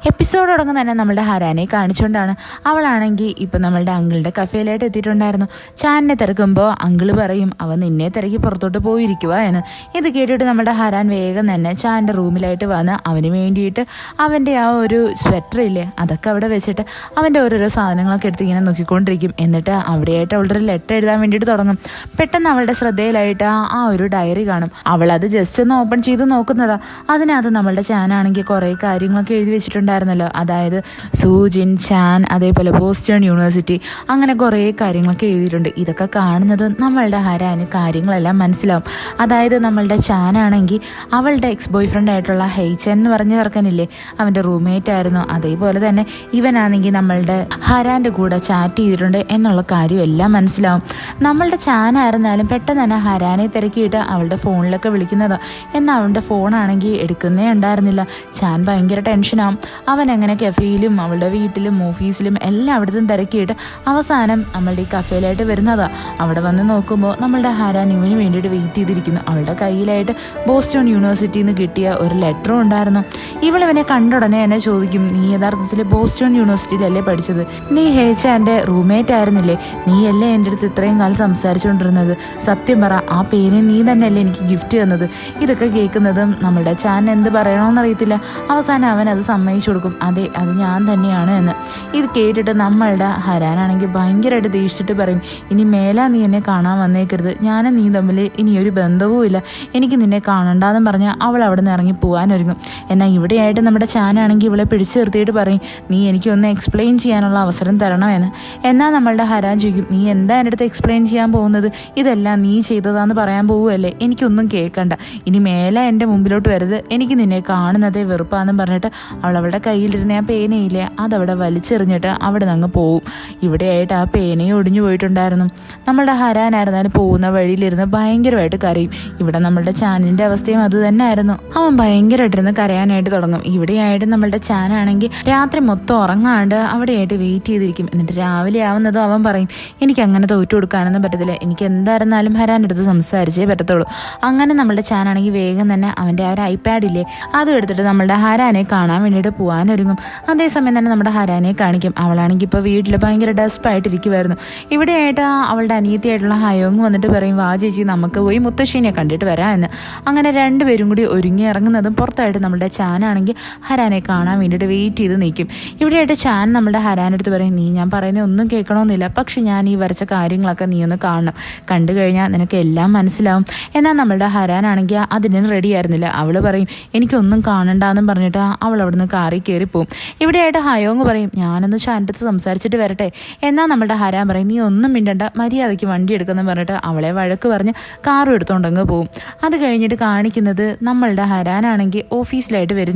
Episode തുടങ്ങും തന്നെ നമ്മളുടെ ഹരാനെ കാണിച്ചുകൊണ്ടാണ്. അവളാണെങ്കിൽ ഇപ്പം നമ്മളുടെ അങ്കിളുടെ കഫേയിലായിട്ട് എത്തിയിട്ടുണ്ടായിരുന്നു. ചാനിനെ തിരക്കുമ്പോൾ അങ്കിള് പറയും അവൻ നിന്നെ തിരക്കി പുറത്തോട്ട് പോയിരിക്കുക എന്ന്. ഇത് കേട്ടിട്ട് നമ്മുടെ ഹരാൻ വേഗം തന്നെ ചാൻ്റെ റൂമിലായിട്ട് വന്ന് അവന് വേണ്ടിയിട്ട് അവൻ്റെ ആ ഒരു സ്വെറ്റർ ഇല്ലേ അതൊക്കെ അവിടെ വെച്ചിട്ട് അവൻ്റെ ഓരോരോ സാധനങ്ങളൊക്കെ എടുത്ത് ഇങ്ങനെ നോക്കിക്കൊണ്ടിരിക്കും. എന്നിട്ട് അവിടെയായിട്ട് അവളുടെ ഒരു ലെറ്റർ എഴുതാൻ വേണ്ടിയിട്ട് തുടങ്ങും. പെട്ടെന്ന് അവളുടെ ശ്രദ്ധയിലായിട്ട് ആ ഒരു ഡയറി കാണും. അവളത് ജസ്റ്റ് ഒന്ന് ഓപ്പൺ ചെയ്ത് നോക്കുന്നതാ. അതിനകത്ത് നമ്മളുടെ ചാനാണെങ്കിൽ കുറേ കാര്യങ്ങളൊക്കെ എഴുതി വെച്ചിട്ടുണ്ടായിരുന്നല്ലോ. അതായത് സൂജിൻ, ചാൻ, അതേപോലെ ബോസ്റ്റൺ യൂണിവേഴ്സിറ്റി, അങ്ങനെ കുറേ കാര്യങ്ങളൊക്കെ എഴുതിയിട്ടുണ്ട്. ഇതൊക്കെ കാണുന്നത് നമ്മളുടെ ഹരാന് കാര്യങ്ങളെല്ലാം മനസ്സിലാവും. അതായത് നമ്മളുടെ ചാനാണെങ്കിൽ അവളുടെ എക്സ് ബോയ് ഫ്രണ്ട് ആയിട്ടുള്ള ഹെയ്ച്ചൻ എന്ന് പറഞ്ഞ ചെറുക്കനില്ലേ അവൻ്റെ റൂംമേറ്റ് ആയിരുന്നു. അതേപോലെ തന്നെ ഇവനാണെങ്കിൽ നമ്മളുടെ ഹരാൻ്റെ കൂടെ ചാറ്റ് ചെയ്തിട്ടുണ്ട് എന്നുള്ള കാര്യം എല്ലാം മനസ്സിലാവും. നമ്മളുടെ ചാനായിരുന്നാലും പെട്ടെന്ന് തന്നെ ഹരാനെ തിരക്കിയിട്ട് അവളുടെ ഫോണിലൊക്കെ വിളിക്കുന്നതോ. എന്നാൽ അവളുടെ ഫോണാണെങ്കിൽ എടുക്കുന്നേ ഉണ്ടായിരുന്നില്ല. ചാൻ ഭയങ്കര ടെൻഷനാവും. അവൻ അങ്ങനെ കഫേയിലും അവളുടെ വീട്ടിലും ഓഫീസിലും എല്ലായിടത്തും തിരക്കിയിട്ട് അവസാനം നമ്മളുടെ ഈ കഫേയിലായിട്ട് വരുന്നതാ. അവിടെ വന്ന് നോക്കുമ്പോൾ നമ്മളുടെ ഹരാൻ ഇവന് വേണ്ടിയിട്ട് വെയിറ്റ് ചെയ്തിരിക്കുന്നു. അവളുടെ കയ്യിലായിട്ട് ബോസ്റ്റൺ യൂണിവേഴ്സിറ്റിയിൽ നിന്ന് കിട്ടിയ ഒരു ലെറ്ററും ഉണ്ടായിരുന്നു. ഇവളിവനെ കണ്ട ഉടനെ എന്നെ ചോദിക്കും, നീ യഥാർത്ഥത്തിൽ ബോസ്റ്റൺ യൂണിവേഴ്സിറ്റിയിലല്ലേ പഠിച്ചത്? നീ ഹേച്ചാൻ്റെ റൂംമേറ്റ് ആയിരുന്നില്ലേ? നീയല്ലേ എൻ്റെ അടുത്ത് ഇത്രയും കാലം സംസാരിച്ചുകൊണ്ടിരുന്നത്? സത്യം പറ, ആ പേര് നീ തന്നെയല്ലേ എനിക്ക് ഗിഫ്റ്റ് തന്നത്? ഇതൊക്കെ കേൾക്കുന്നതും നമ്മളുടെ ചാൻ എന്ത് പറയണമെന്നറിയത്തില്ല. അവസാനം അവൻ അത് സമ്മതിച്ചു കൊടുക്കും. അതെ, അത് ഞാൻ തന്നെയാണ് എന്ന്. ഇത് കേട്ടിട്ട് നമ്മളുടെ ഹരാനാണെങ്കിൽ ഭയങ്കരമായിട്ട് ദേഷിച്ചിട്ട് പറയും, ഇനി മേലാ നീ എന്നെ കാണാൻ വന്നേക്കരുത്. ഞാനും നീ തമ്മിൽ ഇനി ഒരു ബന്ധവും ഇല്ല. എനിക്ക് നിന്നെ കാണണ്ടെന്ന് പറഞ്ഞാൽ അവൾ അവിടെ നിന്ന് ഇറങ്ങി പോകാനൊരുങ്ങും. എന്നാൽ ഇവിടെയായിട്ട് നമ്മുടെ ചാനാണെങ്കിൽ ഇവളെ പിടിച്ചു നിർത്തിയിട്ട് പറയും, നീ എനിക്കൊന്ന് എക്സ്പ്ലെയിൻ ചെയ്യാനുള്ള അവസരം തരണമെന്ന്. എന്നാൽ നമ്മളുടെ ഹരാൻ ചോദിക്കും, നീ എന്താ എൻ്റെ അടുത്ത് എക്സ്പ്ലെയിൻ ചെയ്യാൻ പോകുന്നത്? ഇതെല്ലാം നീ ചെയ്തതാന്ന് പറയാൻ പോവുകയല്ലേ? എനിക്കൊന്നും കേൾക്കണ്ട. ഇനി മേലെ എൻ്റെ മുമ്പിലോട്ട് വരരുത്. എനിക്ക് നിന്നെ കാണുന്നതേ വെറുപ്പാന്നും പറഞ്ഞിട്ട് അവളുടെ കയ്യിലിരുന്ന ആ പേനയില്ലേ അതവിടെ വലിച്ചെറിഞ്ഞിട്ട് അവിടെ നിന്ന് പോവും. ഇവിടെയായിട്ട് ആ പേനയും ഒടിഞ്ഞു പോയിട്ടുണ്ടായിരുന്നു. നമ്മളുടെ ഹരാനായിരുന്നാലും പോകുന്ന വഴിയിലിരുന്ന് ഭയങ്കരമായിട്ട് കരയും. ഇവിടെ നമ്മളുടെ ചാനിൻ്റെ അവസ്ഥയും അത് തന്നെ ആയിരുന്നു. അവൻ ഭയങ്കരമായിട്ടിരുന്ന് കരയാനായിട്ട് തുടങ്ങും. ഇവിടെയായിട്ട് നമ്മളുടെ ചാനാണെങ്കിൽ രാത്രി മൊത്തം ഉറങ്ങാണ്ട് അവിടെയായിട്ട് വെയിറ്റ് ചെയ്തിരിക്കും. എന്നിട്ട് രാവിലെ ആവുന്നതും അവൻ പറയും, എനിക്ക് അങ്ങനെ തോറ്റു കൊടുക്കാനൊന്നും പറ്റത്തില്ല. എനിക്ക് എന്തായിരുന്നാലും ഹരാൻ്റെ അടുത്ത് സംസാരിച്ചേ പറ്റത്തുള്ളൂ. അങ്ങനെ നമ്മളുടെ ചാനാണെങ്കിൽ വേഗം തന്നെ അവൻ്റെ ആ ഒരു ഐപാഡില്ലേ അതും എടുത്തിട്ട് നമ്മളുടെ ഹരാനെ കാണാൻ വേണ്ടിയിട്ട് പോകാനൊരുങ്ങും. അതേസമയം തന്നെ നമ്മുടെ ഹരാനെ കാണിക്കും. അവളാണെങ്കിൽ ഇപ്പോൾ വീട്ടിൽ ഭയങ്കര ഡസ്പായിട്ടിരിക്കുമായിരുന്നു. ഇവിടെയായിട്ട് അവളുടെ അനിയത്തിയായിട്ടുള്ള ഹയോങ് വന്നിട്ട് പറയും, വാ ചേച്ചി നമുക്ക് പോയി മുത്തശ്ശീനെ കണ്ടിട്ട് വരാം എന്ന്. അങ്ങനെ രണ്ടുപേരും കൂടി ഒരുങ്ങി ഇറങ്ങുന്നതും പുറത്തായിട്ട് നമ്മുടെ ചാനാണെങ്കിൽ ഹരാനെ കാണാൻ വേണ്ടിയിട്ട് വെയിറ്റ് ചെയ്ത് നിൽക്കും. ഇവിടെയായിട്ട് ചാൻ നമ്മുടെ ഹരാനെടുത്ത് പറയും, നീ ഞാൻ പറയുന്നത് ഒന്നും കേൾക്കണമെന്നില്ല, പക്ഷെ ഞാൻ ഈ വരച്ച കാര്യങ്ങളൊക്കെ നീ ഒന്ന് കാണണം. കണ്ടു കഴിഞ്ഞാൽ നിനക്ക് എല്ലാം മനസ്സിലാവും. എന്നാൽ നമ്മളുടെ ഹരാനാണെങ്കിൽ അതിന് റെഡി ആയിരുന്നില്ല. അവൾ പറയും, എനിക്കൊന്നും കാണണ്ടെന്നും പറഞ്ഞിട്ട് അവൾ അവിടുന്ന് കാറിൽ കയറിപ്പോവും. ഇവിടെയായിട്ട് ഹയോങ് പറയും, ഞാനൊന്ന് ചാനടുത്ത് സംസാരിച്ചിട്ട് വരട്ടെ. എന്നാൽ നമ്മളുടെ ഹരാൻ പറയും, നീ ഒന്നും മിണ്ടണ്ട, മര്യാദയ്ക്ക് വണ്ടി എടുക്കുമെന്ന് പറഞ്ഞിട്ട് അവളെ വഴക്ക് പറഞ്ഞ് കാറും എടുത്തുകൊണ്ടങ്ങ് പോവും. അത് കഴിഞ്ഞിട്ട് കാണിക്കുന്നത് നമ്മളുടെ ഹരാനാണെങ്കിൽ ഓഫീസിലായിട്ട് വരുന്നതാണ്.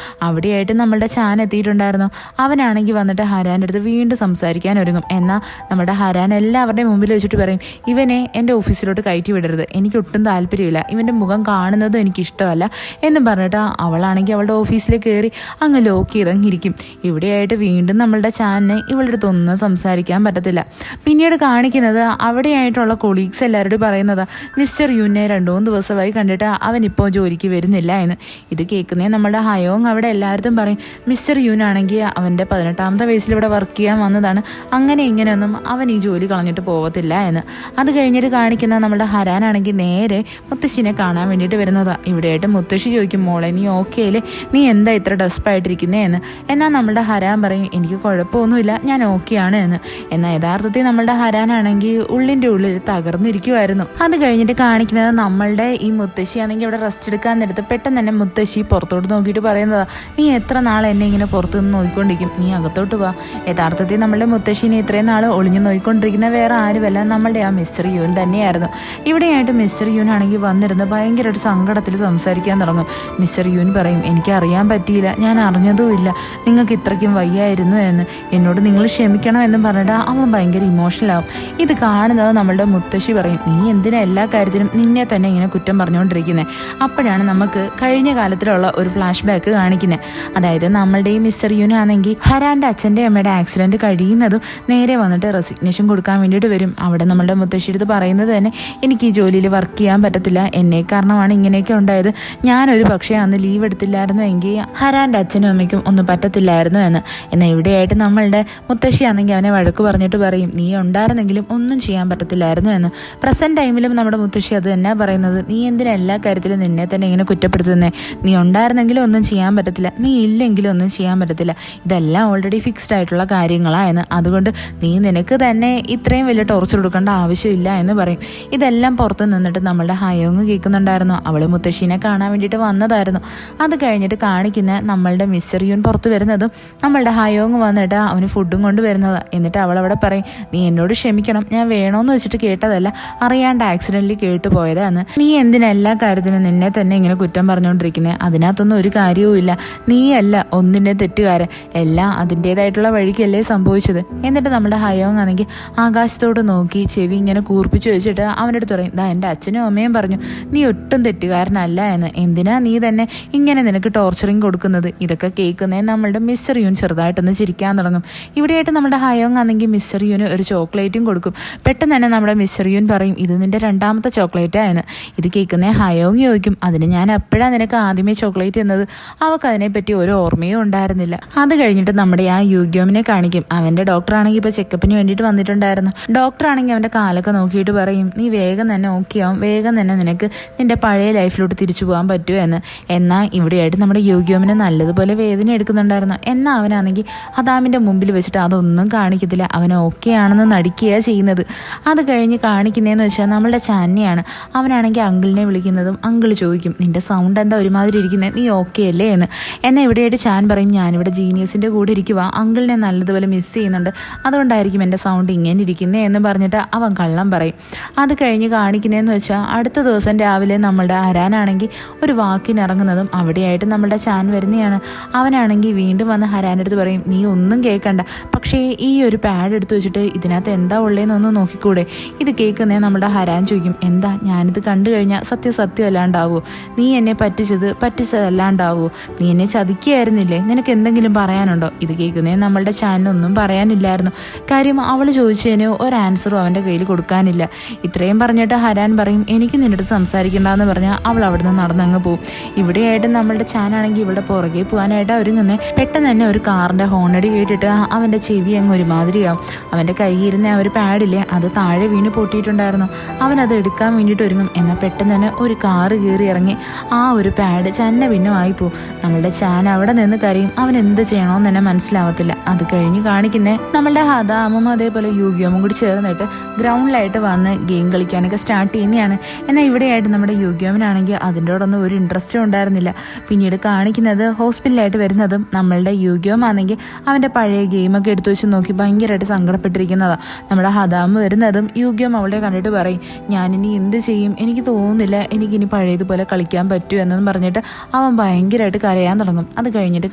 അവിടെയായിട്ട് നമ്മളുടെ ചാൻ എത്തിയിട്ടുണ്ടായിരുന്നു. അവനാണെങ്കിൽ വന്നിട്ട് ഹരാൻ്റെ അടുത്ത് വീണ്ടും സംസാരിക്കാൻ ഒരുങ്ങും. എന്നാൽ നമ്മുടെ ഹരാൻ എല്ലാവരുടെയും മുമ്പിൽ വെച്ചിട്ട് പറയും, ഇവനെ എൻ്റെ ഓഫീസിലോട്ട് കയറ്റി വിടരുത്, എനിക്ക് ഒട്ടും താല്പര്യമില്ല, ഇവൻ്റെ മുഖം കാണുന്നതും എനിക്കിഷ്ടമല്ല എന്നും പറഞ്ഞിട്ട് അവളാണെങ്കിൽ അവളുടെ ഓഫീസിൽ കയറി അങ്ങ് ലോക്ക് ചെയ്തങ്ങിരിക്കും. ഇവിടെയായിട്ട് വീണ്ടും നമ്മളുടെ ചാനിന് ഇവളുടെ അടുത്ത് ഒന്നും സംസാരിക്കാൻ പറ്റത്തില്ല. പിന്നീട് കാണിക്കുന്നത് അവിടെയായിട്ടുള്ള കൊളീഗ്സ് എല്ലാവരോടും പറയുന്നതാ, മിസ്റ്റർ യുനെ 2-3 ദിവസമായി കണ്ടിട്ട് അവനിപ്പോൾ ജോലിക്ക് വരുന്നില്ല എന്ന്. ഇത് കേൾക്കുന്നേ നമ്മുടെ ഹയോങ് അവിടെ എല്ലാവരും പറയും, മിസ്റ്റർ യുനാണെങ്കിൽ അവൻ്റെ 18ാമത്തെ വയസ്സിൽ ഇവിടെ വർക്ക് ചെയ്യാൻ വന്നതാണ്, അങ്ങനെ ഇങ്ങനെയൊന്നും അവൻ ഈ ജോലി കളഞ്ഞിട്ട് പോകത്തില്ല എന്ന്. അത് കഴിഞ്ഞിട്ട് കാണിക്കുന്ന നമ്മുടെ ഹരാനാണെങ്കിൽ നേരെ മുത്തശ്ശിനെ കാണാൻ വേണ്ടിയിട്ട് വരുന്നതാണ്. ഇവിടെയായിട്ട് മുത്തശ്ശി ചോദിക്കും, മോളെ നീ ഓക്കെ അല്ലേ, നീ എന്താ ഇത്ര ഡസ്പായിട്ടിരിക്കുന്നേ എന്ന്. എന്നാൽ നമ്മളുടെ ഹരാൻ പറയും, എനിക്ക് കുഴപ്പമൊന്നുമില്ല, ഞാൻ ഓക്കെയാണ് എന്ന്. എന്നാൽ യഥാർത്ഥത്തിൽ നമ്മളുടെ ഹരാനാണെങ്കിൽ ഉള്ളിൻ്റെ ഉള്ളിൽ തകർന്നിരിക്കുമായിരുന്നു. അത് കഴിഞ്ഞിട്ട് കാണിക്കുന്നത് നമ്മളുടെ ഈ മുത്തശ്ശിയാണെങ്കിൽ അവിടെ റെസ്റ്റ് എടുക്കാൻ നേരത്ത് പെട്ടെന്ന് തന്നെ മുത്തശ്ശി പുറത്തോട്ട് നോക്കിയിട്ട് പറയുന്നതാ, നീ എത്ര നാൾ എന്നെ ഇങ്ങനെ പുറത്തു നിന്ന് നോക്കിക്കൊണ്ടിരിക്കും, നീ അകത്തോട്ട് വാ. യഥാർത്ഥത്തിൽ നമ്മളുടെ മുത്തശ്ശിനെ ഇത്രയും നാൾ ഒളിഞ്ഞു നോക്കിക്കൊണ്ടിരിക്കുന്ന വേറെ ആരുമല്ല നമ്മളുടെ ആ മിസ്റ്റർ യൂൻ തന്നെയായിരുന്നു. ഇവിടെയായിട്ട് മിസ്റ്റർ യൂൻ ആണെങ്കിൽ വന്നിരുന്ന് ഭയങ്കര ഒരു സങ്കടത്തിൽ സംസാരിക്കാൻ തുടങ്ങും. മിസ്റ്റർ യൂൻ പറയും, എനിക്ക് അറിയാൻ പറ്റിയില്ല, ഞാൻ അറിഞ്ഞതുമില്ല നിങ്ങൾക്ക് ഇത്രയ്ക്കും വയ്യായിരുന്നു എന്ന്, എന്നോട് നിങ്ങൾ ക്ഷമിക്കണം എന്നും പറഞ്ഞിട്ട് അവൻ ഭയങ്കര ഇമോഷണലാവും. ഇത് കാണുന്നത് നമ്മളുടെ മുത്തശ്ശി പറയും, നീ എന്തിനാ എല്ലാ കാര്യത്തിനും നിന്നെ തന്നെ ഇങ്ങനെ കുറ്റം പറഞ്ഞുകൊണ്ടിരിക്കുന്നത്? അപ്പോഴാണ് നമുക്ക് കഴിഞ്ഞ കാലത്തിലുള്ള ഒരു ഫ്ലാഷ് ബാക്ക് കാണിക്കുന്നത്. അതായത് നമ്മളുടെ ഈ മിസ്റ്റർ യൂനാണെങ്കിൽ ഹരാൻ്റെ അച്ഛൻ്റെ അമ്മയുടെ ആക്സിഡൻറ്റ് കഴിയുന്നതും നേരെ വന്നിട്ട് റെസിഗ്നേഷൻ കൊടുക്കാൻ വേണ്ടിയിട്ട് വരും. അവിടെ നമ്മളുടെ മുത്തശ്ശി അടുത്ത് പറയുന്നത് തന്നെ, എനിക്ക് ഈ ജോലിയിൽ വർക്ക് ചെയ്യാൻ പറ്റത്തില്ല, എന്നെ കാരണമാണ് ഇങ്ങനെയൊക്കെ ഉണ്ടായത്, ഞാനൊരു പക്ഷേ അന്ന് ലീവ് എടുത്തില്ലായിരുന്നു എങ്കിൽ ഹരാൻ്റെ അച്ഛനും അമ്മയ്ക്കും മുത്തശ്ശിയമ്മയ്ക്കും ഒന്നും പറ്റത്തില്ലായിരുന്നു എന്ന്. എന്നാൽ ഇവിടെയായിട്ട് നമ്മളുടെ മുത്തശ്ശിയാണെങ്കിൽ അവനെ വഴക്ക് പറഞ്ഞിട്ട് പറയും, നീ ഉണ്ടായിരുന്നെങ്കിലും ഒന്നും ചെയ്യാൻ പറ്റത്തില്ലായിരുന്നു എന്ന്. പ്രസന്റ് ടൈമിലും നമ്മുടെ മുത്തശ്ശി അത് തന്നെ പറയുന്നത്, നീ എന്തിനാ എല്ലാ കാര്യത്തിലും നിന്നെ തന്നെ ഇങ്ങനെ കുറ്റപ്പെടുത്തുന്നേ? നീ ഉണ്ടായിരുന്നെങ്കിലും ഒന്നും ചെയ്യാൻ പറ്റത്തില്ല, നീ ഇല്ലെങ്കിലും ഒന്നും ചെയ്യാൻ പറ്റത്തില്ല, ഇതെല്ലാം ഓൾറെഡി ഫിക്സ്ഡ് ആയിട്ടുള്ള കാര്യങ്ങളാണ്. അതുകൊണ്ട് നീ നിനക്ക് തന്നെ ഇത്രയും വലിയ ടോർച്ചർ കൊടുക്കേണ്ട ആവശ്യമില്ല എന്ന് പറയും. ഇതെല്ലാം പുറത്ത് നിന്നിട്ട് നമ്മളുടെ ഹയോങ് കേൾക്കുന്നുണ്ടായിരുന്നു. അവള് മുത്തശ്ശീനെ കാണാൻ വേണ്ടിയിട്ട് വന്നതായിരുന്നു. അത് കഴിഞ്ഞിട്ട് കാണിക്കുന്ന നമ്മളുടെ മിസ്റ്റർ യൂൻ പുറത്ത് വരുന്നതും നമ്മളുടെ ഹയോങ് വന്നിട്ട് അവന് ഫുഡും കൊണ്ട് വരുന്നത്. എന്നിട്ട് അവളവിടെ പറയും, നീ എന്നോട് ക്ഷമിക്കണം, ഞാൻ വേണോന്ന് വെച്ചിട്ട് കേട്ടതല്ല, അറിയാണ്ട് ആക്സിഡന്റലി കേട്ടു പോയതാണ്. നീ എന്തിനാ എല്ലാ കാര്യത്തിനും നിന്നെ തന്നെ ഇങ്ങനെ കുറ്റം പറഞ്ഞുകൊണ്ടിരിക്കുന്നത്? അതിനകത്തൊന്നും ഒരു കാര്യവും ഇല്ല, നീയല്ല ഒന്നിൻ്റെ തെറ്റുകാരൻ, എല്ലാം അതിൻ്റെതായിട്ടുള്ള വഴിക്കല്ലേ സംഭവിച്ചത്. എന്നിട്ട് നമ്മുടെ ഹയോങ് ആണെങ്കിൽ ആകാശത്തോട് നോക്കി ചെവി ഇങ്ങനെ കൂർപ്പിച്ചു വെച്ചിട്ട് അവൻ്റെ അടുത്ത് പറയും, എൻ്റെ അച്ഛനും അമ്മയും പറഞ്ഞു നീ ഒട്ടും തെറ്റുകാരനല്ല എന്ന്, എന്തിനാ നീ തന്നെ ഇങ്ങനെ നിനക്ക് ടോർച്ചറിങ് കൊടുക്കുന്നത്? ഇതൊക്കെ കേൾക്കുന്നേ നമ്മളുടെ മിസ്റ്റർ യൂൻ ചെറുതായിട്ടൊന്ന് ചിരിക്കാൻ തുടങ്ങും. ഇവിടെയായിട്ട് നമ്മുടെ ഹയോങ് ആണെങ്കിൽ മിസ്റ്റർ യൂന് ഒരു ചോക്ലേറ്റും കൊടുക്കും. പെട്ടെന്ന് തന്നെ നമ്മുടെ മിസ്റ്റർ യൂൻ പറയും, ഇത് നിന്റെ രണ്ടാമത്തെ ചോക്ലേറ്റാ എന്ന്. ഇത് കേൾക്കുന്നേ ഹയോങ് ചോദിക്കും, അതിന് ഞാൻ എപ്പോഴാണ് നിനക്ക് ആദ്യമേ ചോക്ലേറ്റ് എന്നത്? അവൾക്ക് അതിനെപ്പറ്റി ഒരു ഓർമ്മയും ഉണ്ടായിരുന്നില്ല. അത് കഴിഞ്ഞിട്ട് നമ്മുടെ ആ യൂഗ്യോമിനെ കാണിക്കും. അവൻ്റെ ഡോക്ടറാണെങ്കിൽ ഇപ്പോൾ ചെക്കപ്പിന് വേണ്ടിയിട്ട് വന്നിട്ടുണ്ടായിരുന്നു. ഡോക്ടറാണെങ്കിൽ അവൻ്റെ കാലൊക്കെ നോക്കിയിട്ട് പറയും, നീ വേഗം തന്നെ ഓക്കെ ആവും, വേഗം തന്നെ നിനക്ക് നിന്റെ പഴയ ലൈഫിലോട്ട് തിരിച്ചു പോകാൻ പറ്റുമോ എന്ന്. എന്നാൽ ഇവിടെയായിട്ട് നമ്മുടെ യൂഗ്യോമിനെ നല്ലതുപോലെ വേദന എടുക്കുന്നുണ്ടായിരുന്നു. എന്നാൽ അവനാണെങ്കിൽ അദാമിൻ്റെ മുമ്പിൽ വെച്ചിട്ട് അതൊന്നും കാണിക്കത്തില്ല, അവൻ ഓക്കെ ആണെന്ന് നടിക്കുകയാണ് ചെയ്യുന്നത്. അത് കഴിഞ്ഞ് കാണിക്കുന്നതെന്ന് വെച്ചാൽ നമ്മളുടെ ചാന്നിയാണ്. അവനാണെങ്കിൽ അങ്കിളിനെ വിളിക്കുന്നതും അങ്കിൾ ചോദിക്കും, നിന്റെ സൗണ്ട് എന്താ ഒരുമാതിരി ഇരിക്കുന്നത്, നീ ഓക്കെ അല്ലേ എന്ന്. എന്നാൽ ഇവിടെയായിട്ട് ചാൻ പറയും, ഞാനിവിടെ ജീനിയസിൻ്റെ കൂടെ ഇരിക്കുക, അങ്കിളിനെ നല്ലതുപോലെ മിസ് ചെയ്യുന്നുണ്ട്, അതുകൊണ്ടായിരിക്കും എൻ്റെ സൗണ്ട് ഇങ്ങനെ ഇരിക്കുന്നത് എന്ന് പറഞ്ഞിട്ട് അവൻ കള്ളം പറയും. അത് കഴിഞ്ഞ് കാണിക്കുന്നതെന്ന് വെച്ചാൽ അടുത്ത ദിവസം രാവിലെ നമ്മളുടെ ഹരാനാണെങ്കിൽ ഒരു വാക്കിനിറങ്ങുന്നതും അവിടെയായിട്ട് നമ്മളുടെ ചാൻ വരുന്നതാണ്. അവനാണെങ്കിൽ വീണ്ടും വന്ന് ഹരാൻ്റെ അടുത്ത് പറയും, നീ ഒന്നും കേൾക്കണ്ട, പക്ഷേ ഈ ഒരു പാഡ് എടുത്ത് വെച്ചിട്ട് ഇതിനകത്ത് എന്താ ഉള്ളതെന്നൊന്ന് നോക്കിക്കൂടെ? ഇത് കേൾക്കുന്നേ നമ്മുടെ ഹരാൻ ചോദിക്കും, എന്താ ഞാനിത് കണ്ടു കഴിഞ്ഞാൽ സത്യം അല്ലാണ്ടാവോ? നീ എന്നെ പറ്റിച്ചതല്ലാണ്ടാവോ? നീ എന്നെ ചതിക്കുകയായിരുന്നില്ലേ? നിനക്ക് എന്തെങ്കിലും പറയാനുണ്ടോ? ഇത് കേൾക്കുന്നേ നമ്മളുടെ ചാനൊന്നും പറയാനില്ലായിരുന്നു. കാര്യം അവൾ ചോദിച്ചതിന് ഒരു ആൻസറും അവൻ്റെ കയ്യിൽ കൊടുക്കാനില്ല. ഇത്രയും പറഞ്ഞിട്ട് ഹരാൻ പറയും, എനിക്ക് നിന്റെ അടുത്ത് സംസാരിക്കണ്ടെന്ന് പറഞ്ഞാൽ അവൾ അവിടുന്ന് നടന്നങ്ങ് പോവും. ഇവിടെയായിട്ട് നമ്മളുടെ ചാനാണെങ്കിൽ ഇവിടെ പുറകെ പോകാനായിട്ട് ഒരുങ്ങുന്നേ. പെട്ടെന്ന് തന്നെ ഒരു കാറിൻ്റെ ഹോണടി കേട്ടിട്ട് അവൻ്റെ ചെവി അങ്ങ് ഒരുമാതിരിയാവും. അവൻ്റെ കയ്യിരുന്ന ആ ഒരു പാഡില്ലേ അത് താഴെ വീണ് പൊട്ടിയിട്ടുണ്ടായിരുന്നു. അവനത് എടുക്കാൻ വേണ്ടിയിട്ട് ഒരുങ്ങും. എന്നാൽ പെട്ടെന്ന് തന്നെ ഒരു കാറ് കയറി ഇറങ്ങി ആ ഒരു പാഡ് ചന്ന ഭിന്നമായി പോവും. നമ്മളുടെ ചാൻ അവിടെ നിന്ന് കരയും. അവൻ എന്ത് ചെയ്യണമെന്ന് തന്നെ മനസ്സിലാവത്തില്ല. അത് കഴിഞ്ഞ് കാണിക്കുന്നേ നമ്മളുടെ ഹദാമും അതേപോലെ യൂഗ്യോമും കൂടി ചേർന്നിട്ട് ഗ്രൗണ്ടിലായിട്ട് വന്ന് ഗെയിം കളിക്കാനൊക്കെ സ്റ്റാർട്ട് ചെയ്യുന്നതാണ്. എന്നാൽ ഇവിടെയായിട്ട് നമ്മുടെ യൂഗ്യോമിനാണെങ്കിൽ അതിൻ്റെയോടൊന്നും ഒരു ഇൻട്രസ്റ്റും ഉണ്ടായിരുന്നില്ല. പിന്നീട് കാണിക്കുന്നത് ഹോസ്പിറ്റലായിട്ട് വരുന്നതും നമ്മളുടെ യൂഗ്യോമാണെങ്കിൽ അവൻ്റെ പഴയ ഗെയിമൊക്കെ എടുത്തു വെച്ച് നോക്കി ഭയങ്കരമായിട്ട് സങ്കടപ്പെട്ടിരിക്കുന്നതാണ്. നമ്മുടെ ഹദാമ് വരുന്നതും യൂഗ്യോം അവളെ കണ്ടിട്ട് പറയും, ഞാനിനി എന്ത് ചെയ്യും, എനിക്ക് തോന്നുന്നില്ല എനിക്കിനി പഴയതുപോലെ കളിക്കാൻ പറ്റൂ എന്നും പറഞ്ഞിട്ട് അവൻ ഭയങ്കരമായിട്ട് കരയാൻ തുടങ്ങും. അത് കഴിഞ്ഞിട്ട്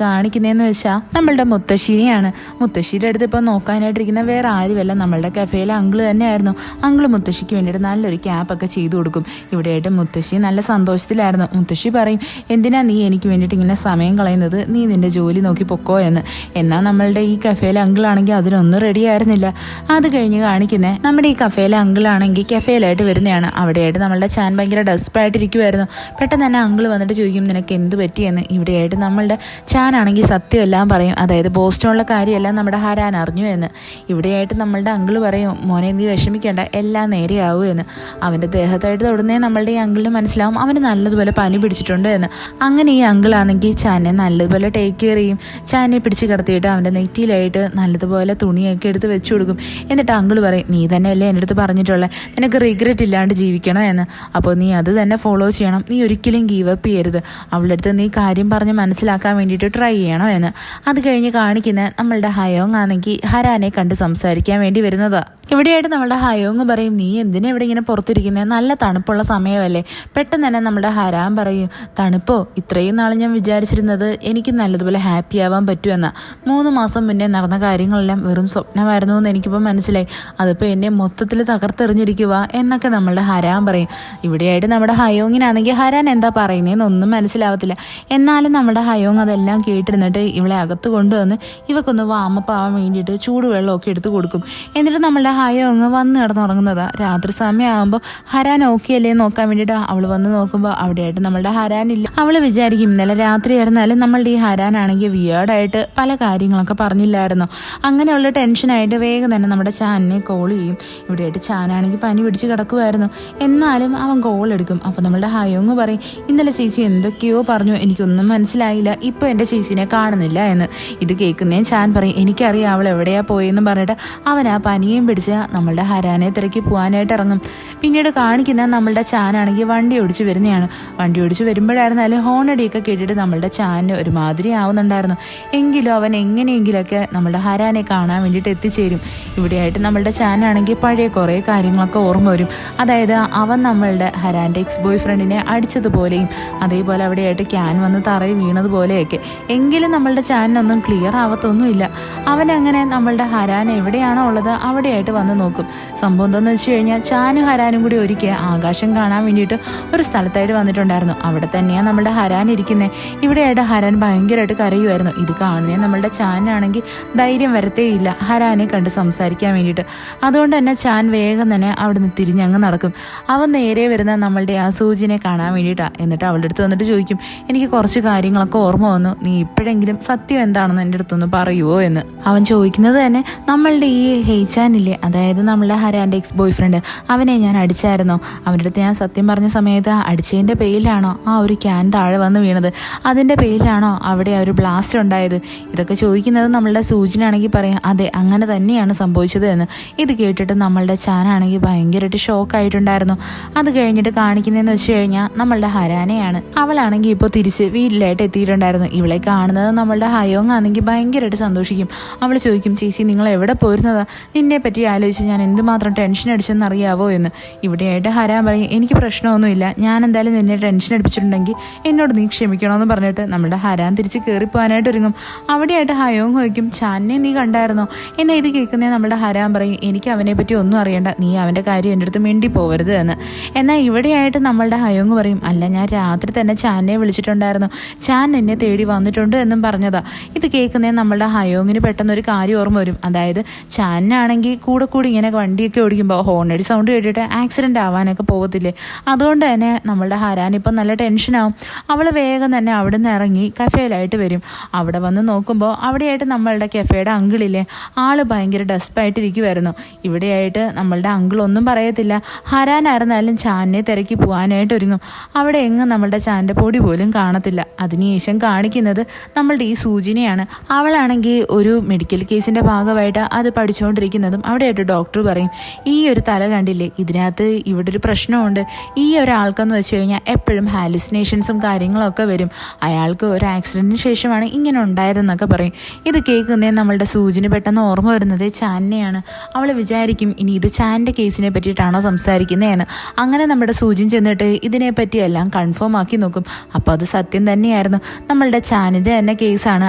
കാണിക്കുന്നതെന്ന് വെച്ചാൽ നമ്മളുടെ മുത്തശ്ശിനെയാണ്. മുത്തശ്ശിയുടെ അടുത്ത് ഇപ്പോൾ നോക്കാനായിട്ടിരിക്കുന്ന വേറെ ആരുമല്ല, നമ്മളുടെ കഫേയിലെ അങ്കിള് തന്നെയായിരുന്നു. അങ്കിള് മുത്തശ്ശിക്ക് വേണ്ടിയിട്ട് നല്ലൊരു ക്യാപ്പൊക്കെ ചെയ്തു കൊടുക്കും. ഇവിടെയായിട്ട് മുത്തശ്ശി നല്ല സന്തോഷത്തിലായിരുന്നു. മുത്തശ്ശി പറയും, എന്തിനാ നീ എനിക്ക് വേണ്ടിയിട്ട് ഇങ്ങനെ സമയം കളയുന്നത്, നീ നിന്റെ ജോലി നോക്കി പൊക്കോ എന്ന്. എന്നാൽ നമ്മളുടെ ഈ കഫേയിലെ അങ്കിളാണെങ്കിൽ അതിനൊന്നും റെഡി ആയിരുന്നില്ല. അത് കഴിഞ്ഞ് കാണിക്കുന്നേ നമ്മുടെ ഈ കഫേയിലെ അങ്കിളാണെങ്കിൽ കഫേയിലായിട്ട് വരുന്നതാണ്. അവിടെയായിട്ട് നമ്മളുടെ ചാൻ ഭയങ്കര ഡെസ്പറായിട്ടിരിക്കുമായിരുന്നു. പെട്ടെന്ന് തന്നെ അങ്കിള് വന്നിട്ട് ചോദിക്കും, നിനക്ക് എന്ത് പറ്റിയെന്ന്. ഇവിടെയായിട്ട് നമ്മളുടെ ചാനാണെങ്കിൽ സത്യമെല്ലാം പറയും, അതായത് ബോസ്റ്റോണിലെ കാര്യമെല്ലാം നമ്മുടെ ഹരാൻ അറിഞ്ഞു എന്ന്. ഇവിടെയായിട്ട് നമ്മളുടെ അങ്കിള് പറയും, മോനെ നീ വിഷമിക്കേണ്ട, എല്ലാം നേരെയാവും എന്ന്. അവൻ്റെ ദേഹത്തായിട്ട് തൊടുന്നേ നമ്മളുടെ ഈ അങ്കിളിന് മനസ്സിലാവും അവന് നല്ലതുപോലെ പനി പിടിച്ചിട്ടുണ്ട് എന്ന്. അങ്ങനെ ഈ അങ്കിളാണെങ്കിൽ ചാനെ നല്ലതുപോലെ ടേക്ക് കെയർ ചെയ്യും. ചാനെ പിടിച്ച് കിടത്തിയിട്ട് അവൻ്റെ നെറ്റിയിലായിട്ട് നല്ലതുപോലെ തുണിയൊക്കെ എടുത്ത് വെച്ചു കൊടുക്കും. എന്നിട്ട് അങ്കിള് പറയും, നീ തന്നെയല്ലേ എൻ്റെ അടുത്ത് പറഞ്ഞിട്ടുള്ളത് നിനക്ക് റിഗ്രറ്റ് ഇല്ലാണ്ട് ജീവിക്കണം എന്ന്. അപ്പോൾ നീ അത് തന്നെ ഫോളോ ചെയ്യണം, നീ ഒരിക്കലും ഗീവ് അപ്പ് ചെയ്യരുത്, അവളുടെ അടുത്ത് നീ കാര്യം പറഞ്ഞ് മനസ്സിലാക്കാൻ വേണ്ടിയിട്ട് ട്രൈ ചെയ്യണം എന്ന്. അത് കഴിഞ്ഞ് കാണിക്കുന്ന നമ്മളുടെ ഹയോങ് ആണെങ്കിൽ ഹരാനെ കണ്ട് സംസാരിക്കാൻ വേണ്ടി വരുന്നതാണ്. ഇവിടെയായിട്ട് നമ്മുടെ ഹയോങ് പറയും, നീ എന്തിനാ ഇവിടെ ഇങ്ങനെ പുറത്തിരിക്കുന്നത്, നല്ല തണുപ്പുള്ള സമയമല്ലേ. പെട്ടെന്ന് തന്നെ നമ്മുടെ ഹരാൻ പറയും, തണുപ്പോ, ഇത്രയും നാൾ ഞാൻ വിചാരിച്ചിരുന്നത് എനിക്ക് നല്ലതുപോലെ ഹാപ്പി ആവാൻ പറ്റുമെന്നാ. 3 മാസം മുന്നേ നടന്ന കാര്യങ്ങളെല്ലാം വെറും സ്വപ്നമായിരുന്നു എന്ന് എനിക്കിപ്പോൾ മനസ്സിലായി, അതിപ്പോൾ എന്നെ മൊത്തത്തിൽ തകർത്തെറിഞ്ഞിരിക്കുക എന്നൊക്കെ നമ്മളുടെ ഹരാൻ പറയും. ഇവിടെയായിട്ട് നമ്മുടെ ഹയോങ്ങിനാണെങ്കിൽ ഹരാൻ എന്താ പറയുന്നതെന്നൊന്നും മനസ്സിലാവത്തില്ല. എന്നാലും നമ്മുടെ ഹയോങ് അതെല്ലാം കേട്ടിരുന്നിട്ട് ഇവളെ അകത്ത് കൊണ്ടുവന്ന് ഇവക്കൊന്ന് വാമപ്പ് ആവാൻ വേണ്ടിയിട്ട് ചൂടുവെള്ളമൊക്കെ എടുത്ത് കൊടുക്കും. എന്നിട്ട് നമ്മളുടെ ഹയോ അങ്ങ് വന്ന് കിടന്നുറങ്ങുന്നതാ. രാത്രി സമയമാകുമ്പോൾ ഹരാൻ ഓക്കെ അല്ലേ നോക്കാൻ വേണ്ടിയിട്ട് അവൾ വന്ന് നോക്കുമ്പോൾ അവിടെയായിട്ട് നമ്മളുടെ ഹരാനില്ല. അവൾ വിചാരിക്കും ഇന്നലെ രാത്രി ആയിരുന്നാലും നമ്മളുടെ ഈ ഹരാനാണെങ്കിൽ വിയേർഡായിട്ട് പല കാര്യങ്ങളൊക്കെ പറഞ്ഞില്ലായിരുന്നു. അങ്ങനെയുള്ള ടെൻഷനായിട്ട് വേഗം തന്നെ നമ്മുടെ ചാനിനെ കോൾ ചെയ്യും. ഇവിടെയായിട്ട് ചാനാണെങ്കിൽ പനി പിടിച്ച് കിടക്കുമായിരുന്നു. എന്നാലും അവൻ കോൾ എടുക്കും. അപ്പോൾ നമ്മളുടെ ഹയോങ് പറയും ഇന്നലെ ചേച്ചി എന്തൊക്കെയോ പറഞ്ഞു, എനിക്കൊന്നും മനസ്സിലായില്ല, ഇപ്പോൾ എൻ്റെ ചേച്ചിനെ കാണുന്നില്ല എന്ന്. ഇത് കേൾക്കുന്നേ ചാൻ പറയും എനിക്കറിയാം അവൾ എവിടെയാ പോയെന്ന് പറഞ്ഞിട്ട് അവൻ ആ പനിയും പിടിച്ച് നമ്മളുടെ ഹരാനെ തിരക്കി പോകാനായിട്ട് ഇറങ്ങും. പിന്നീട് കാണിക്കുന്ന നമ്മളുടെ ചാനാണെങ്കിൽ വണ്ടി ഓടിച്ച് വരുന്നതാണ്. വണ്ടി ഓടിച്ച് വരുമ്പോഴായിരുന്നാലും ഹോണടിയൊക്കെ കേട്ടിട്ട് നമ്മളുടെ ചാനിന് ഒരുമാതിരി ആവുന്നുണ്ടായിരുന്നു. എങ്കിലും അവൻ എങ്ങനെയെങ്കിലൊക്കെ നമ്മളുടെ ഹരാനെ കാണാൻ വേണ്ടിയിട്ട് എത്തിച്ചേരും. ഇവിടെയായിട്ട് നമ്മളുടെ ചാനാണെങ്കിൽ പഴയ കുറേ കാര്യങ്ങളൊക്കെ ഓർമ്മ വരും. അതായത് അവൻ നമ്മളുടെ ഹരാൻ്റെ എക്സ് ബോയ് ഫ്രണ്ടിനെ അടിച്ചതുപോലെയും അതേപോലെ അവിടെയായിട്ട് ക്യാൻ വന്ന് തറയിൽ വീണതുപോലെയൊക്കെ. എങ്കിലും നമ്മളുടെ ചാനിനൊന്നും ക്ലിയർ ആവത്തൊന്നുമില്ല. അവനങ്ങനെ നമ്മളുടെ ഹരാൻ എവിടെയാണോ ഉള്ളത് അവിടെയായിട്ട് വന്ന് നോക്കും. സംഭവം എന്താണെന്ന് വെച്ച് കഴിഞ്ഞാൽ ചാനും ഹരാനും കൂടി ഒരിക്കൽ ആകാശം കാണാൻ വേണ്ടിയിട്ട് ഒരു സ്ഥലത്തായിട്ട് വന്നിട്ടുണ്ടായിരുന്നു. അവിടെ തന്നെയാണ് നമ്മളുടെ ഹരാൻ ഇരിക്കുന്നത്. ഇവിടെയായിട്ട് ഹരാൻ ഭയങ്കരമായിട്ട് കരയുമായിരുന്നു. ഇത് കാണുന്നേ നമ്മളുടെ ചാനാണെങ്കിൽ ധൈര്യം വരത്തേയില്ല ഹരാനെ കണ്ട് സംസാരിക്കാൻ വേണ്ടിയിട്ട്. അതുകൊണ്ട് തന്നെ ചാൻ വേഗം തന്നെ അവിടെ നിന്ന് തിരിഞ്ഞങ്ങ് നടക്കും. അവൻ നേരെ വരുന്ന നമ്മളുടെ ആ സൂചിനെ കാണാൻ വേണ്ടിയിട്ടാണ്. എന്നിട്ട് അവളുടെ അടുത്ത് വന്നിട്ട് ചോദിക്കും എനിക്ക് കുറച്ച് കാര്യങ്ങളൊക്കെ ഓർമ്മ വന്നു, നീ ഇപ്പോഴെങ്കിലും സത്യം എന്താണെന്ന് എൻ്റെ അടുത്തൊന്ന് പറയുമോ എന്ന്. അവൻ ചോദിക്കുന്നത് തന്നെ നമ്മളുടെ ഈ ഹെയ്ച്ചാനില്ലേ, അതായത് നമ്മളുടെ ഹരാൻ്റെ എക്സ് ബോയ് ഫ്രണ്ട്, അവനെ ഞാൻ അടിച്ചായിരുന്നോ? അവൻ്റെ അടുത്ത് ഞാൻ സത്യം പറഞ്ഞ സമയത്ത് അടിച്ചതിൻ്റെ പേരിലാണോ ആ ഒരു ക്യാൻ താഴെ വന്ന് വീണത്? അതിൻ്റെ പേരിലാണോ അവിടെ ആ ഒരു ബ്ലാസ്റ്റ് ഉണ്ടായത്? ഇതൊക്കെ ചോദിക്കുന്നത് നമ്മളുടെ സൂചനാണെങ്കിൽ പറയാം അതെ അങ്ങനെ തന്നെയാണ് സംഭവിച്ചത് എന്ന്. ഇത് കേട്ടിട്ട് നമ്മളുടെ ചാനാണെങ്കിൽ ഭയങ്കരമായിട്ട് ഷോക്കായിട്ടുണ്ടായിരുന്നു. അത് കഴിഞ്ഞിട്ട് കാണിക്കുന്നതെന്ന് വെച്ച് കഴിഞ്ഞാൽ നമ്മളുടെ ഹരാനെയാണ്. അവളാണെങ്കിൽ ഇപ്പോൾ തിരിച്ച് വീട്ടിലായിട്ട് എത്തിയിട്ടുണ്ടായിരുന്നു. ഇവളെ കാണുന്നത് നമ്മളുടെ ഹയോങ് ആണെങ്കിൽ ഭയങ്കരമായിട്ട് സന്തോഷിക്കും. അവൾ ചോദിക്കും ചേച്ചി നിങ്ങൾ എവിടെ പോയിരുന്നതാ? നിന്നെ പറ്റി ആലോചിച്ച് ഞാൻ എന്തുമാത്രം ടെൻഷൻ അടിച്ചെന്നറിയാവോ എന്ന്. ഇവിടെയായിട്ട് ഹരാൻ പറയും എനിക്ക് പ്രശ്നമൊന്നുമില്ല, ഞാൻ എന്തായാലും നിന്നെ ടെൻഷൻ അടിപ്പിച്ചിട്ടുണ്ടെങ്കിൽ എന്നോട് നീ ക്ഷമിക്കണമെന്ന് പറഞ്ഞിട്ട് നമ്മുടെ ഹരാൻ തിരിച്ച് കയറിപ്പോകാനായിട്ട് ഒരുങ്ങും. അവിടെയായിട്ട് ഹയോങ് ചോദിക്കും ചാനെ നീ കണ്ടായിരുന്നോ? എന്നാൽ ഇത് കേൾക്കുന്നേ നമ്മുടെ ഹരാൻ പറയും എനിക്ക് അവനെ പറ്റി ഒന്നും അറിയണ്ട, നീ അവൻ്റെ കാര്യം എൻ്റെ അടുത്ത് മിണ്ടി പോവരുത് എന്ന്. എന്നാൽ ഇവിടെയായിട്ട് നമ്മളുടെ ഹയോങ് പറയും അല്ല ഞാൻ രാത്രി തന്നെ ചാനെ വിളിച്ചിട്ടുണ്ടായിരുന്നു, ചാൻ നിന്നെ തേടി വന്നിട്ടുണ്ട് എന്നും പറഞ്ഞതാ. ഇത് കേൾക്കുന്നേ നമ്മളുടെ ഹയോങ്ങിന് പെട്ടെന്നൊരു കാര്യം ഓർമ്മ വരും. അതായത് ചാനാണെങ്കിൽ കൂടെ കൂടി ഇങ്ങനെ വണ്ടിയൊക്കെ ഓടിക്കുമ്പോൾ ഹോണടി സൗണ്ട് കേട്ടിട്ട് ആക്സിഡൻ്റ് ആവാനൊക്കെ പോകത്തില്ലേ. അതുകൊണ്ട് തന്നെ നമ്മളുടെ ഹരാൻ ഇപ്പം നല്ല ടെൻഷനാവും. അവൾ വേഗം തന്നെ അവിടെ നിന്ന് ഇറങ്ങി കഫേയിലായിട്ട് വരും. അവിടെ വന്ന് നോക്കുമ്പോൾ അവിടെയായിട്ട് നമ്മളുടെ കഫേയുടെ അങ്കിളില്ലേ, ആള് ഭയങ്കര ഡസ്പായിട്ടിരിക്കുമായിരുന്നു. ഇവിടെയായിട്ട് നമ്മളുടെ അങ്കിളൊന്നും പറയത്തില്ല. ഹരാനായിരുന്നാലും ചാനെ തിരക്കി പോകാനായിട്ട് ഒരുങ്ങും. അവിടെ എങ്ങും നമ്മളുടെ ചാൻ്റെ പൊടി പോലും കാണത്തില്ല. അതിനുശേഷം കാണിക്കുന്നത് നമ്മളുടെ ഈ സൂചനയാണ്. അവളാണെങ്കിൽ ഒരു മെഡിക്കൽ കേസിൻ്റെ ഭാഗമായിട്ട് അത് പഠിച്ചുകൊണ്ടിരിക്കുന്നതും അവിടെയായിട്ട് ഡോക്ടർ പറയും ഈ ഒരു തല കണ്ടില്ലേ, ഇതിനകത്ത് ഇവിടെ ഒരു പ്രശ്നമുണ്ട്. ഈ ഒരാൾക്കെന്ന് വെച്ച് കഴിഞ്ഞാൽ എപ്പോഴും ഹാലുസിനേഷൻസും കാര്യങ്ങളൊക്കെ വരും. അയാൾക്ക് ഒരു ആക്സിഡൻറ്റിന് ശേഷമാണ് ഇങ്ങനെ ഉണ്ടായതെന്നൊക്കെ പറയും. ഇത് കേൾക്കുന്നേ നമ്മളുടെ സൂചന പെട്ടെന്ന് ഓർമ്മ വരുന്നത് ചാനെയാണ്. അവൾ വിചാരിക്കും ഇനി ഇത് ചാൻ്റെ കേസിനെ പറ്റിയിട്ടാണോ സംസാരിക്കുന്നതെന്ന്. അങ്ങനെ നമ്മുടെ സൂചിൻ ചെന്നിട്ട് ഇതിനെപ്പറ്റിയെല്ലാം കൺഫേം ആക്കി നോക്കും. അപ്പോൾ അത് സത്യം തന്നെയായിരുന്നു, നമ്മളുടെ ചാനിൻ്റെ തന്നെ കേസാണ്.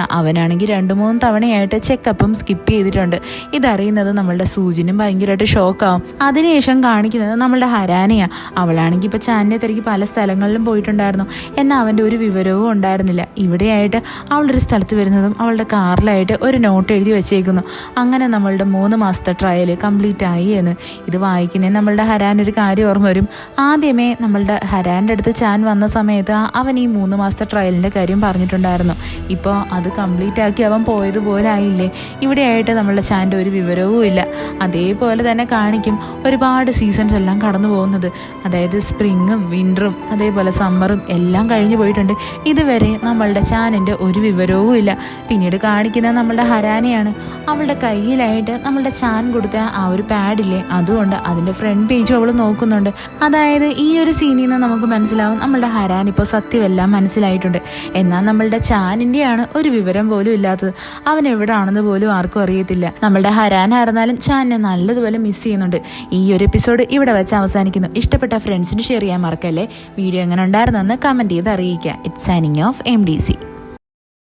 അവനാണെങ്കിൽ 2-3 തവണയായിട്ട് ചെക്കപ്പും സ്കിപ്പ് ചെയ്തിട്ടുണ്ട്. ഇതറിയുന്നത് നമ്മളുടെ സൂചിനും ഭയങ്കരമായിട്ട് ഷോക്കാവും. അതിനുശേഷം കാണിക്കുന്നത് നമ്മളുടെ ഹരാനെയാണ്. അവളാണെങ്കിൽ ഇപ്പോൾ ചാനിനെ തിരക്കി പല സ്ഥലങ്ങളിലും പോയിട്ടുണ്ടായിരുന്നു. എന്നാൽ അവൻ്റെ ഒരു വിവരവും ഉണ്ടായിരുന്നില്ല. ഇവിടെയായിട്ട് അവളൊരു സ്ഥലത്ത് വരുന്നതും അവളുടെ കാറിലായിട്ട് ഒരു നോട്ട് എഴുതി വെച്ചേക്കുന്നു. അങ്ങനെ നമ്മളുടെ 3 മാസത്തെ ട്രയൽ കംപ്ലീറ്റ് ആയി എന്ന്. ഇത് വായിക്കുന്നേ നമ്മളുടെ ഹരാൻ ഒരു കാര്യം ഓർമ്മ വരും. ആദ്യമേ നമ്മളുടെ ഹരാൻ്റെ അടുത്ത് ചാൻ വന്ന സമയത്ത് അവൻ ഈ 3 മാസത്തെ ട്രയലിൻ്റെ കാര്യം പറഞ്ഞിട്ടുണ്ടായിരുന്നു. ഇപ്പോൾ അത് കംപ്ലീറ്റ് ആക്കി അവൻ പോയതുപോലെ ആയില്ലേ. ഇവിടെയായിട്ട് നമ്മളുടെ ചാൻ്റെ ഒരു വിവരവും ഇല്ല. അതേപോലെ തന്നെ കാണിക്കും ഒരുപാട് സീസൺസ് എല്ലാം കടന്നു പോകുന്നത്. അതായത് സ്പ്രിങ്ങും വിൻ്ററും അതേപോലെ സമ്മറും എല്ലാം കഴിഞ്ഞു പോയിട്ടുണ്ട്. ഇതുവരെ നമ്മളുടെ ചാനിൻ്റെ ഒരു വിവരവും ഇല്ല. പിന്നീട് കാണിക്കുന്നത് നമ്മളുടെ ഹരാനെയാണ്. അവളുടെ കയ്യിലായിട്ട് നമ്മളുടെ ചാൻ കൊടുത്ത ആ ഒരു പാഡില്ലേ, അതുകൊണ്ട് അതിൻ്റെ ഫ്രണ്ട് പേജും അവൾ നോക്കുന്നുണ്ട്. അതായത് ഈ ഒരു സീനിൽ നിന്ന് നമുക്ക് മനസ്സിലാവും നമ്മളുടെ ഹരാൻ ഇപ്പോൾ സത്യമെല്ലാം മനസ്സിലായിട്ടുണ്ട്. എന്നാൽ നമ്മളുടെ ചാനിൻ്റെയാണ് ഒരു വിവരം പോലും ഇല്ലാത്തത്. അവൻ എവിടെയാണെന്ന് പോലും ആർക്കും അറിയത്തില്ല. നമ്മളുടെ ഹരാനായിരുന്നാലും ചാനിനെ നല്ലതുപോലെ മിസ് ചെയ്യുന്നുണ്ട്. ഈ ഒരു എപ്പിസോഡ് ഇവിടെ വെച്ച് അവസാനിക്കുന്നു. ഇഷ്ടപ്പെട്ട ഫ്രണ്ട്സിന് ഷെയർ ചെയ്യാൻ മറക്കല്ലേ. വീഡിയോ എങ്ങനെ ഉണ്ടായിരുന്നെന്ന് കമൻറ്റ് ചെയ്ത് അറിയിക്കുക. It's signing off MDC.